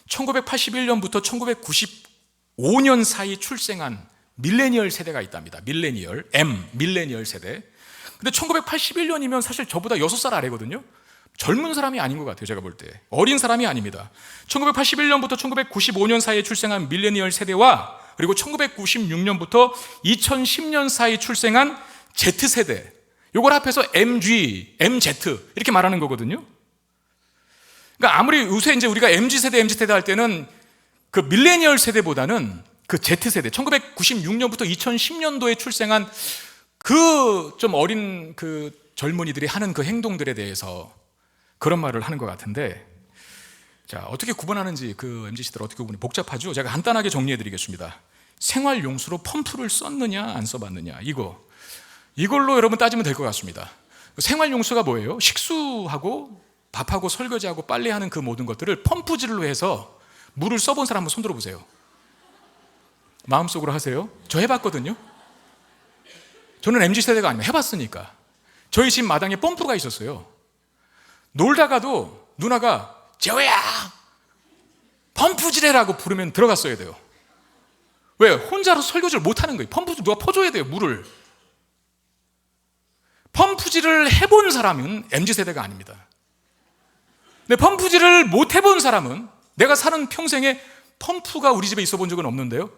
A: 1981년부터 1995년 사이 출생한 밀레니얼 세대가 있답니다. 밀레니얼 세대. 근데 1981년이면 사실 저보다 6살 아래거든요. 젊은 사람이 아닌 것 같아요, 제가 볼 때. 어린 사람이 아닙니다. 1981년부터 1995년 사이에 출생한 밀레니얼 세대와 그리고 1996년부터 2010년 사이 출생한 Z세대, 요걸 합해서 MZ 이렇게 말하는 거거든요. 그러니까 아무리 요새 이제 우리가 MZ세대 할 때는 그 밀레니얼 세대보다는 그 Z세대, 1996년부터 2010년도에 출생한 그 좀 어린 그 젊은이들이 하는 그 행동들에 대해서 그런 말을 하는 것 같은데, 자, 어떻게 구분하는지 그 MZ세대를 어떻게 구분해? 복잡하죠? 제가 간단하게 정리해 드리겠습니다. 생활용수로 펌프를 썼느냐 안 써봤느냐, 이걸로 여러분 따지면 될 것 같습니다. 생활용수가 뭐예요? 식수하고 밥하고 설거지하고 빨래하는 그 모든 것들을 펌프질로 해서 물을 써본 사람 한번 손 들어보세요. 마음속으로 하세요. 저 해봤거든요. 저는 MZ세대가 아니면 해봤으니까. 저희 집 마당에 펌프가 있었어요. 놀다가도 누나가 재호야 펌프질해라고 부르면 들어갔어야 돼요. 왜? 혼자서 설거지를 못하는 거예요. 펌프질 누가 퍼줘야 돼요. 물을. 펌프질을 해본 사람은 MZ세대가 아닙니다. 근데 펌프질을 못 해본 사람은, 내가 사는 평생에 펌프가 우리 집에 있어 본 적은 없는데요,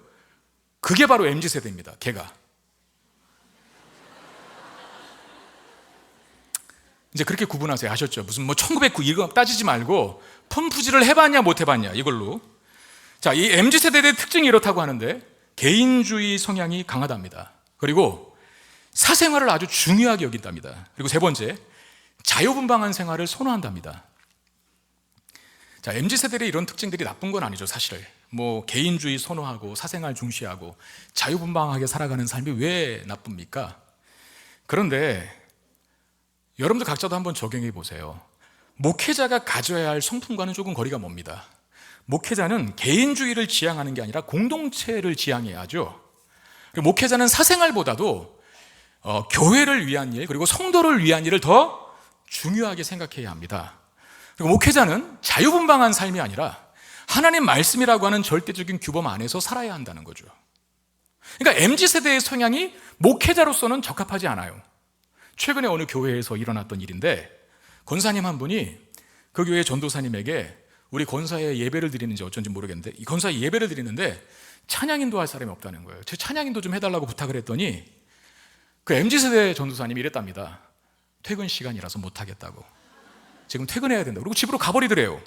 A: 그게 바로 MZ세대입니다. 걔가. 이제 그렇게 구분하세요. 아셨죠? 무슨 1909 이거 따지지 말고 펌프질을 해봤냐 못 해봤냐 이걸로. 자, 이 MZ세대의 특징이 이렇다고 하는데, 개인주의 성향이 강하답니다. 그리고 사생활을 아주 중요하게 여긴답니다. 그리고 세 번째, 자유분방한 생활을 선호한답니다. 자, MZ세대의 이런 특징들이 나쁜 건 아니죠, 사실. 개인주의 선호하고 사생활 중시하고 자유분방하게 살아가는 삶이 왜 나쁩니까? 그런데 여러분들 각자도 한번 적용해 보세요. 목회자가 가져야 할 성품과는 조금 거리가 멉니다. 목회자는 개인주의를 지향하는 게 아니라 공동체를 지향해야 하죠. 목회자는 사생활보다도 교회를 위한 일, 그리고 성도를 위한 일을 더 중요하게 생각해야 합니다. 그리고 목회자는 자유분방한 삶이 아니라 하나님 말씀이라고 하는 절대적인 규범 안에서 살아야 한다는 거죠. 그러니까 MZ세대의 성향이 목회자로서는 적합하지 않아요. 최근에 어느 교회에서 일어났던 일인데, 권사님 한 분이 그 교회 전도사님에게 우리 권사에 예배를 드리는지 어쩐지 모르겠는데, 이 권사에 예배를 드리는데 찬양인도 할 사람이 없다는 거예요. 제 찬양인도 좀 해달라고 부탁을 했더니 그 MZ세대 전도사님이 이랬답니다. 퇴근 시간이라서 못하겠다고. 지금 퇴근해야 된다고. 그리고 집으로 가버리더래요.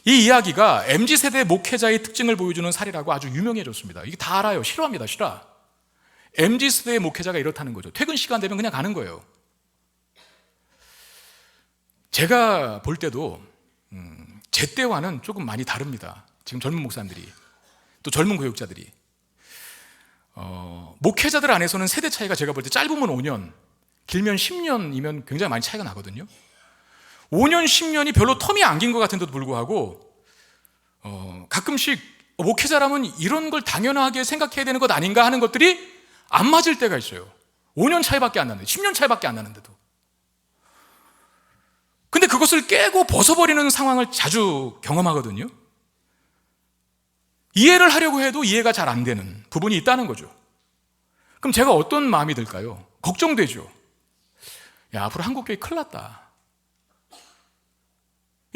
A: 이 이야기가 MZ세대 목회자의 특징을 보여주는 사례라고 아주 유명해졌습니다. 이게 다 알아요. 싫어합니다. 싫어. MZ세대의 목회자가 이렇다는 거죠. 퇴근 시간 되면 그냥 가는 거예요. 제가 볼 때도 제 때와는 조금 많이 다릅니다. 지금 젊은 목사님들이, 또 젊은 교육자들이. 목회자들 안에서는 세대 차이가 제가 볼 때 짧으면 5년, 길면 10년이면 굉장히 많이 차이가 나거든요. 5년, 10년이 별로 텀이 안 긴 것 같은데도 불구하고 가끔씩 목회자라면 이런 걸 당연하게 생각해야 되는 것 아닌가 하는 것들이 안 맞을 때가 있어요. 5년 차이밖에 안 나는데, 10년 차이밖에 안 나는데도. 근데 그것을 깨고 벗어버리는 상황을 자주 경험하거든요. 이해를 하려고 해도 이해가 잘 안 되는 부분이 있다는 거죠. 그럼 제가 어떤 마음이 들까요? 걱정되죠. 야, 앞으로 한국교회 큰일 났다.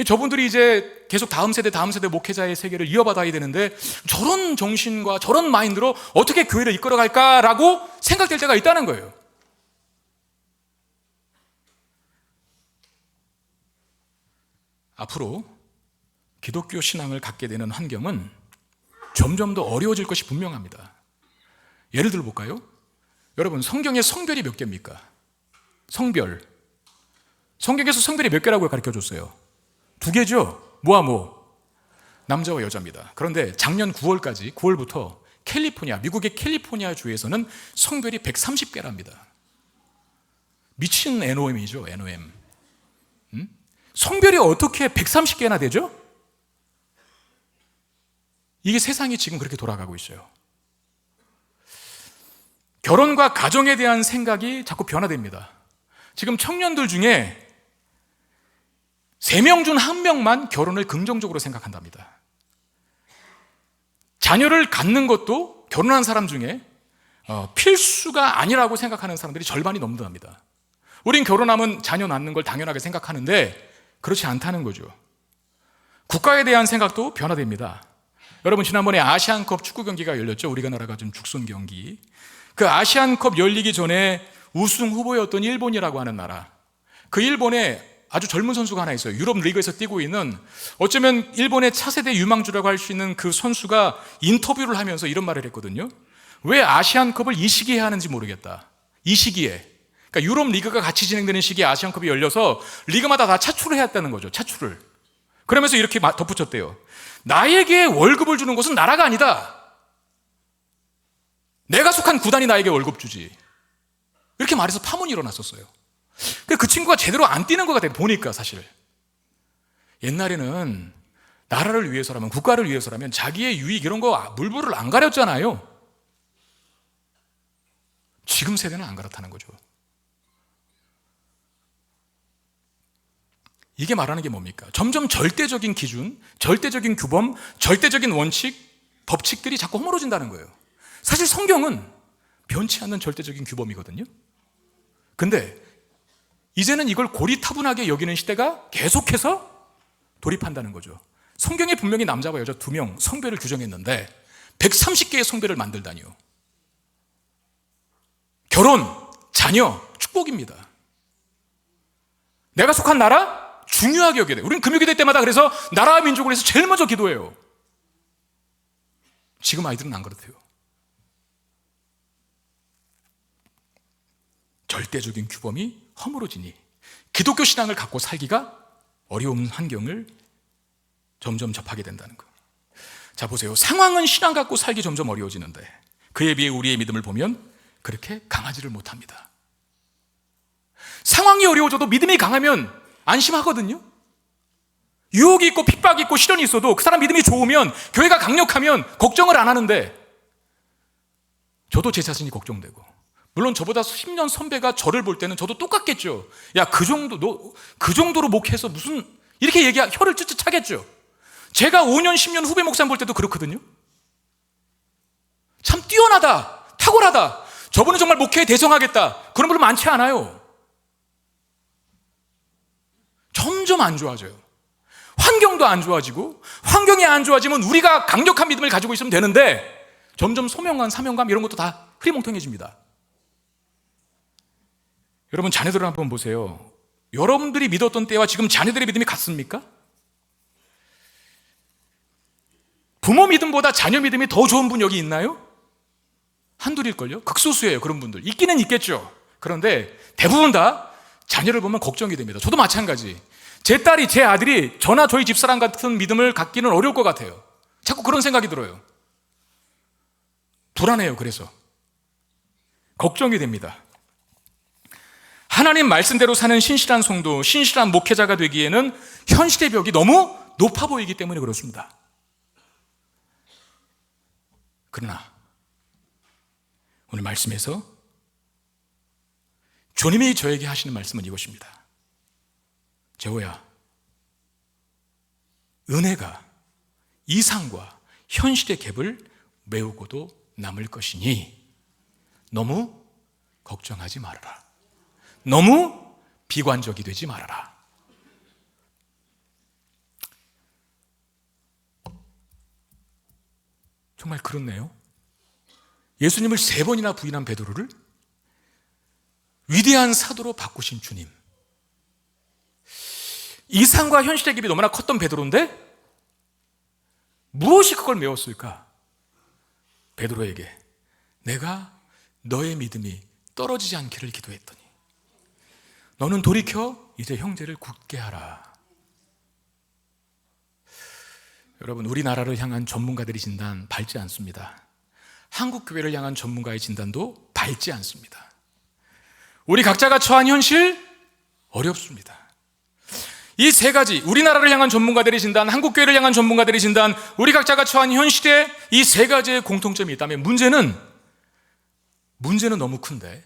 A: 저분들이 이제 계속 다음 세대 목회자의 세계를 이어받아야 되는데 저런 정신과 저런 마인드로 어떻게 교회를 이끌어갈까라고 생각될 때가 있다는 거예요. 앞으로 기독교 신앙을 갖게 되는 환경은 점점 더 어려워질 것이 분명합니다. 예를 들어 볼까요? 여러분, 성경에 성별이 몇 개입니까? 성별. 성경에서 성별이 몇 개라고 가르쳐줬어요? 2개죠? 뭐와 뭐? 남자와 여자입니다. 그런데 작년 9월부터 미국의 캘리포니아 주에서는 성별이 130개랍니다. 미친 NOM이죠, NOM. 성별이 어떻게 130개나 되죠? 이게 세상이 지금 그렇게 돌아가고 있어요. 결혼과 가정에 대한 생각이 자꾸 변화됩니다. 지금 청년들 중에 3명 중 1명만 결혼을 긍정적으로 생각한답니다. 자녀를 갖는 것도 결혼한 사람 중에 필수가 아니라고 생각하는 사람들이 절반이 넘는답니다. 우린 결혼하면 자녀 낳는 걸 당연하게 생각하는데 그렇지 않다는 거죠. 국가에 대한 생각도 변화됩니다. 여러분, 지난번에 아시안컵 축구 경기가 열렸죠. 우리가 나라가 좀 죽순 경기. 그 아시안컵 열리기 전에 우승 후보였던 일본이라고 하는 나라, 그 일본에 아주 젊은 선수가 하나 있어요. 유럽 리그에서 뛰고 있는, 어쩌면 일본의 차세대 유망주라고 할 수 있는 그 선수가 인터뷰를 하면서 이런 말을 했거든요. 왜 아시안컵을 이 시기에 하는지 모르겠다. 이 시기에 그러니까 유럽 리그가 같이 진행되는 시기에 아시안컵이 열려서 리그마다 다 차출을 해왔다는 거죠. 차출을. 그러면서 이렇게 덧붙였대요. 나에게 월급을 주는 것은 나라가 아니다. 내가 속한 구단이 나에게 월급 주지. 이렇게 말해서 파문이 일어났었어요. 그 친구가 제대로 안 뛰는 것 같아요. 보니까 사실. 옛날에는 나라를 위해서라면, 국가를 위해서라면 자기의 유익 이런 거 물불을 안 가렸잖아요. 지금 세대는 안 그렇다는 거죠. 이게 말하는 게 뭡니까? 점점 절대적인 기준, 절대적인 규범, 절대적인 원칙, 법칙들이 자꾸 허물어진다는 거예요. 사실 성경은 변치 않는 절대적인 규범이거든요. 근데 이제는 이걸 고리타분하게 여기는 시대가 계속해서 돌입한다는 거죠. 성경에 분명히 남자와 여자 2명 성별을 규정했는데 130개의 성별을 만들다니요. 결혼, 자녀, 축복입니다. 내가 속한 나라? 중요하게 여겨야 돼요. 우리는 금요기도 때마다 그래서 나라와 민족을 위해서 제일 먼저 기도해요. 지금 아이들은 안 그렇대요. 절대적인 규범이 허물어지니 기독교 신앙을 갖고 살기가 어려운 환경을 점점 접하게 된다는 거예요. 자, 보세요. 상황은 신앙 갖고 살기 점점 어려워지는데 그에 비해 우리의 믿음을 보면 그렇게 강하지를 못합니다. 상황이 어려워져도 믿음이 강하면 안심하거든요. 유혹이 있고 핍박이 있고 시련이 있어도 그 사람 믿음이 좋으면, 교회가 강력하면 걱정을 안 하는데, 저도 제 자신이 걱정되고, 물론 저보다 10년 선배가 저를 볼 때는 저도 똑같겠죠. 야, 그 정도로 목해서 무슨 이렇게 혀를 ጭጭ 차겠죠. 제가 5년 10년 후배 목사님 볼 때도 그렇거든요. 참 뛰어나다, 탁월하다, 저분은 정말 목회에 대성하겠다, 그런 분들 많지 않아요. 점점 안 좋아져요. 환경도 안 좋아지고, 환경이 안 좋아지면 우리가 강력한 믿음을 가지고 있으면 되는데 점점 소명감, 사명감 이런 것도 다 흐리멍텅해집니다. 여러분, 자녀들을 한번 보세요. 여러분들이 믿었던 때와 지금 자녀들의 믿음이 같습니까? 부모 믿음보다 자녀 믿음이 더 좋은 분 여기 있나요? 한둘일걸요? 극소수예요. 그런 분들 있기는 있겠죠. 그런데 대부분 다 자녀를 보면 걱정이 됩니다. 저도 마찬가지. 제 딸이, 제 아들이 저나 저희 집사람 같은 믿음을 갖기는 어려울 것 같아요. 자꾸 그런 생각이 들어요. 불안해요. 그래서 걱정이 됩니다. 하나님 말씀대로 사는 신실한 성도, 신실한 목회자가 되기에는 현실의 벽이 너무 높아 보이기 때문에 그렇습니다. 그러나 오늘 말씀에서 주님이 저에게 하시는 말씀은 이것입니다. 재호야, 은혜가 이상과 현실의 갭을 메우고도 남을 것이니 너무 걱정하지 말아라. 너무 비관적이 되지 말아라. 정말 그렇네요. 예수님을 3번이나 부인한 베드로를 위대한 사도로 바꾸신 주님. 이상과 현실의 갭이 너무나 컸던 베드로인데 무엇이 그걸 메웠을까? 베드로에게 내가 너의 믿음이 떨어지지 않기를 기도했더니 너는 돌이켜 이제 형제를 굳게 하라. 여러분, 우리나라를 향한 전문가들의 진단 밝지 않습니다. 한국 교회를 향한 전문가의 진단도 밝지 않습니다. 우리 각자가 처한 현실 어렵습니다. 이 3가지, 우리나라를 향한 전문가들의 진단, 한국교회를 향한 전문가들의 진단, 우리 각자가 처한 현실에 이 3가지의 공통점이 있다면 문제는 너무 큰데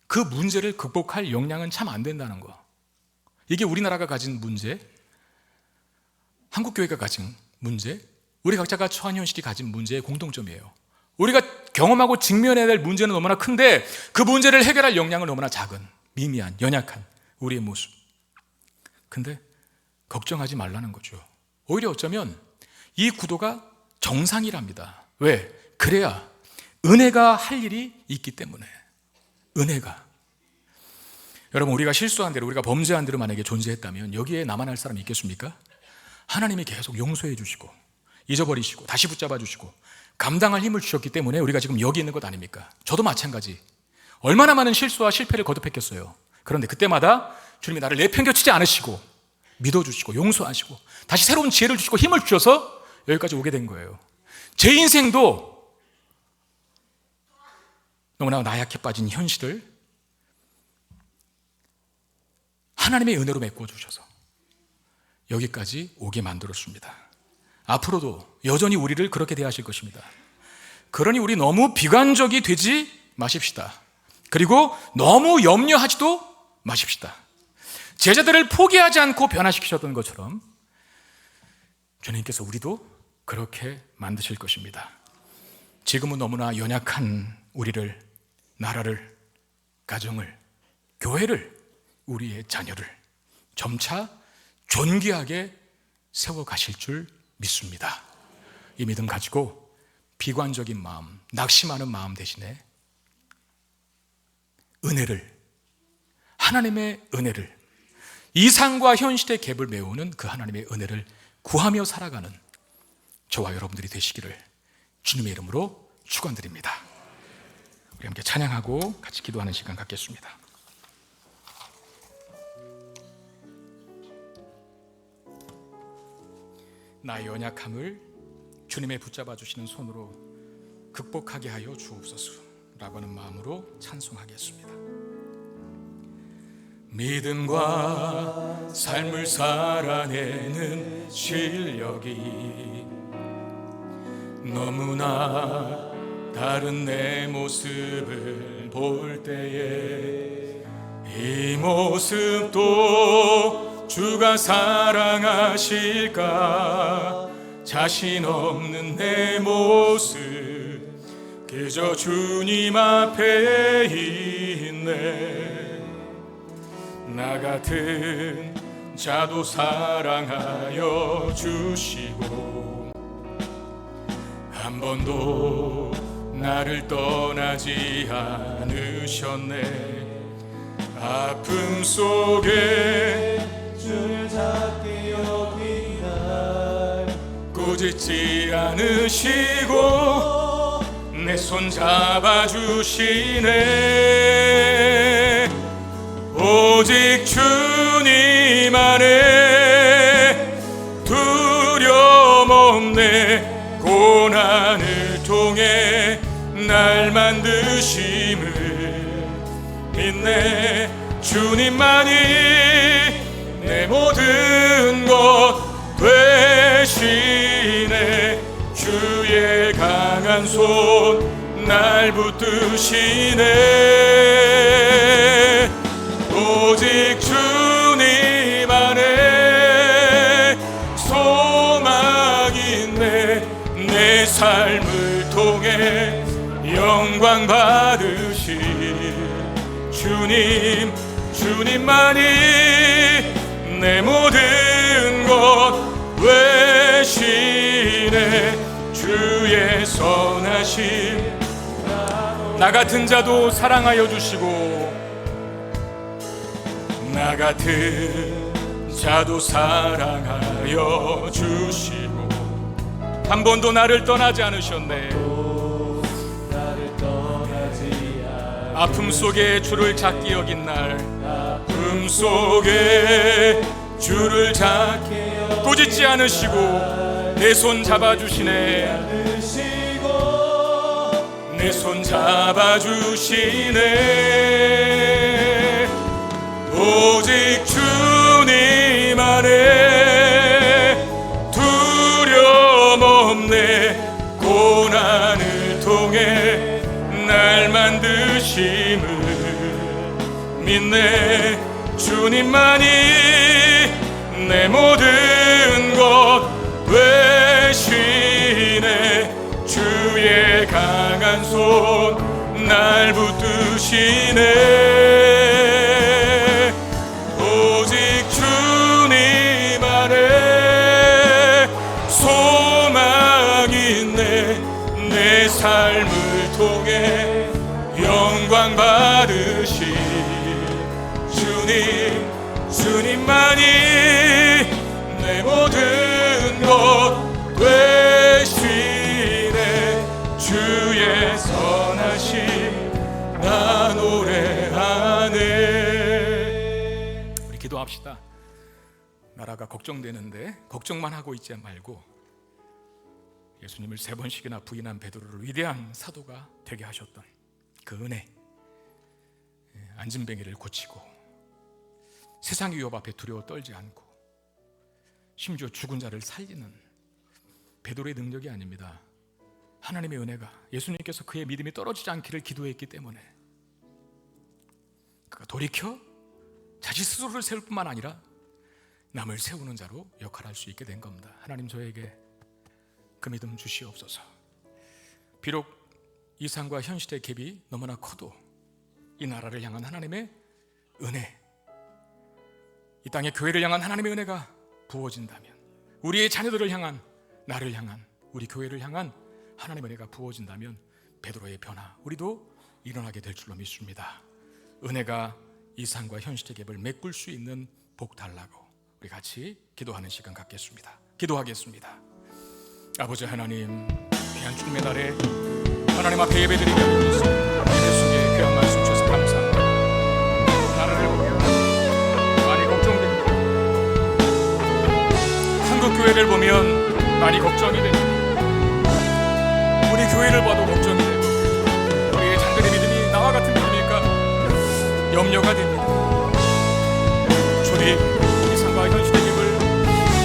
A: 그 문제를 극복할 역량은 참 안 된다는 거. 이게 우리나라가 가진 문제, 한국교회가 가진 문제, 우리 각자가 처한 현실이 가진 문제의 공통점이에요. 우리가 경험하고 직면해야 될 문제는 너무나 큰데 그 문제를 해결할 역량은 너무나 작은, 미미한, 연약한 우리의 모습. 근데 걱정하지 말라는 거죠. 오히려 어쩌면 이 구도가 정상이랍니다. 왜? 그래야 은혜가 할 일이 있기 때문에. 은혜가. 여러분, 우리가 실수한 대로, 우리가 범죄한 대로 만약에 존재했다면 여기에 나만 할 사람이 있겠습니까? 하나님이 계속 용서해 주시고 잊어버리시고 다시 붙잡아 주시고 감당할 힘을 주셨기 때문에 우리가 지금 여기 있는 것 아닙니까? 저도 마찬가지. 얼마나 많은 실수와 실패를 거듭했겠어요. 그런데 그때마다 주님이 나를 내팽겨치지 않으시고 믿어주시고 용서하시고 다시 새로운 지혜를 주시고 힘을 주셔서 여기까지 오게 된 거예요. 제 인생도 너무나 나약해 빠진 현실을 하나님의 은혜로 메꿔주셔서 여기까지 오게 만들었습니다. 앞으로도 여전히 우리를 그렇게 대하실 것입니다. 그러니 우리 너무 비관적이 되지 마십시다. 그리고 너무 염려하지도 마십시다. 제자들을 포기하지 않고 변화시키셨던 것처럼 주님께서 우리도 그렇게 만드실 것입니다. 지금은 너무나 연약한 우리를, 나라를, 가정을, 교회를, 우리의 자녀를 점차 존귀하게 세워가실 줄 믿습니다. 이 믿음 가지고 비관적인 마음, 낙심하는 마음 대신에 은혜를, 하나님의 은혜를, 이상과 현실의 갭을 메우는 그 하나님의 은혜를 구하며 살아가는 저와 여러분들이 되시기를 주님의 이름으로 축원드립니다. 우리 함께 찬양하고 같이 기도하는 시간 갖겠습니다. 나의 연약함을 주님의 붙잡아 주시는 손으로 극복하게 하여 주옵소서라고 하는 마음으로 찬송하겠습니다. 믿음과 삶을 살아내는 실력이 너무나 다른 내 모습을 볼 때에 이 모습도 주가 사랑하실까 자신 없는 내 모습 그저 주님 앞에 있네. 나 같은 자도 사랑하여 주시고 한 번도 나를 떠나지 않으셨네. 아픔 속에 주를 찾게 여긴 날 꾸짖지 않으시고 내 손 잡아주시네. 오직 주님 안에 두려움 없네. 고난을 통해 날 만드심을 믿네. 주님만이 내 모든 것 되시네. 주의 강한 손 날 붙드시네. 오직 주님 안에 소망이 있네. 내 삶을 통해 영광 받으실 주님, 주님만이 내 모든 것 되시네. 주의 선하심 나 같은 자도 사랑하여 주시고 나 같은 자도 사랑하여 주시고 한 번도 나를 떠나지 않으셨네. 아픔 속에 주를 찾기 여긴 날 아픔 속에 주를 찾게 꾸짖지 않으시고 내 손 잡아주시네. 내 손 잡아주시네. 오직 주님 안에 두려움 없네. 고난을 통해 날 만드심을 믿네. 주님만이 내 모든 것 되시네. 주의 강한 손 날 붙드시네. 오직 주님 안에 소망이 있네. 내 삶을 통해 영광 받으실 주님, 주님만이 내 모든 것 되시네. 주의 선하심 나누 기도합시다. 나라가 걱정되는데 걱정만 하고 있지 말고 예수님을 3번씩이나 부인한 베드로를 위대한 사도가 되게 하셨던 그 은혜, 안진뱅이를 고치고 세상의 위협 앞에 두려워 떨지 않고 심지어 죽은 자를 살리는 베드로의 능력이 아닙니다. 하나님의 은혜가, 예수님께서 그의 믿음이 떨어지지 않기를 기도했기 때문에 그가 돌이켜 자기 스스로를 세울 뿐만 아니라 남을 세우는 자로 역할할 수 있게 된 겁니다. 하나님, 저에게 그 믿음 주시옵소서. 비록 이 삶과 현실의 갭이 너무나 커도 이 나라를 향한 하나님의 은혜, 이 땅의 교회를 향한 하나님의 은혜가 부어진다면, 우리의 자녀들을 향한, 나를 향한, 우리 교회를 향한 하나님의 은혜가 부어진다면 베드로의 변화, 우리도 일어나게 될 줄로 믿습니다. 은혜가 이 삶과 현실의 갭을 메꿀 수 있는 복 달라고 우리 같이 기도하는 시간 갖겠습니다. 기도하겠습니다. 아버지 하나님, 귀한 주님의 날에 하나님 앞에 예배드리게 하옵소서. 예배 속에 귀한 말씀 주셔서 감사합니다. 나라를 보면 많이 걱정됩니다. 한국 교회를 보면 많이 걱정이 됩니다. 우리 교회를 봐도 걱정이 되고 우리의 자녀들의 믿음이 나와 같은 믿음일까 염려가 됩니다. 주님, 이 삶과 현실의 힘을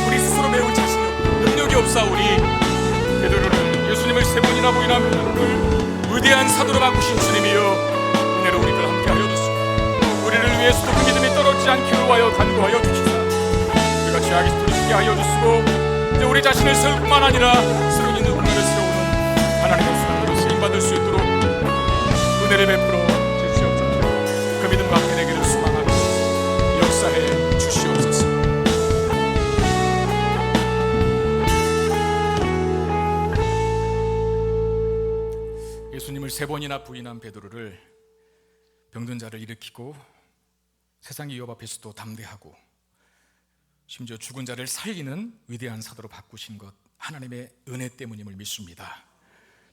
A: 우리 스스로 메울 자신이 없고 능력이 없사오니 베드로는 예수님을 3번이나 부인한 베드로를 위대한 사도로 바꾸신 주님이여, 은혜로 우리를 함께하여 주시고 우리를 위해서도 그 믿음이 떨어지지 않기를 위하여 간구하여 주시사 우리가 죄악에서 돌이키게 하여 주시고 이제 우리 자신을 세울 뿐만 아니라 새로운 있는 우리를 세우는 하나님의 사람으로 쓰임받을 수 있도록 은혜를 베풀어 주시옵소서. 그 믿음과 함께 되기를 소망하며 역사해 주시옵소서. 예수님을 3번이나 부인한 베드로를 병든 자를 일으키고 세상의 위협 앞에서도 담대하고 심지어 죽은 자를 살리는 위대한 사도로 바꾸신 것, 하나님의 은혜 때문임을 믿습니다.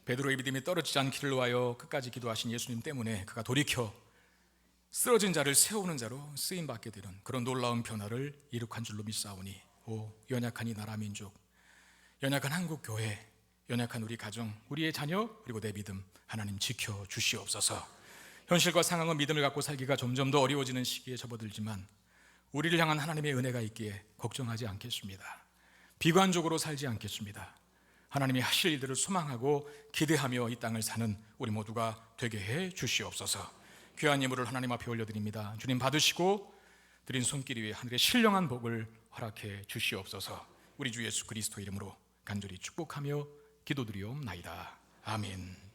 A: 베드로의 믿음이 떨어지지 않기를 위하여 끝까지 기도하신 예수님 때문에 그가 돌이켜 쓰러진 자를 세우는 자로 쓰임받게 되는 그런 놀라운 변화를 이룩한 줄로 믿사오니, 오 연약한 이 나라 민족, 연약한 한국 교회, 연약한 우리 가정, 우리의 자녀, 그리고 내 믿음 하나님 지켜 주시옵소서. 현실과 상황은 믿음을 갖고 살기가 점점 더 어려워지는 시기에 접어들지만 우리를 향한 하나님의 은혜가 있기에 걱정하지 않겠습니다. 비관적으로 살지 않겠습니다. 하나님이 하실 일들을 소망하고 기대하며 이 땅을 사는 우리 모두가 되게 해 주시옵소서. 귀한 예물을 하나님 앞에 올려드립니다. 주님 받으시고 드린 손길 위에 하늘의 신령한 복을 허락해 주시옵소서. 우리 주 예수 그리스도 이름으로 간절히 축복하며 기도드리옵나이다. 아멘.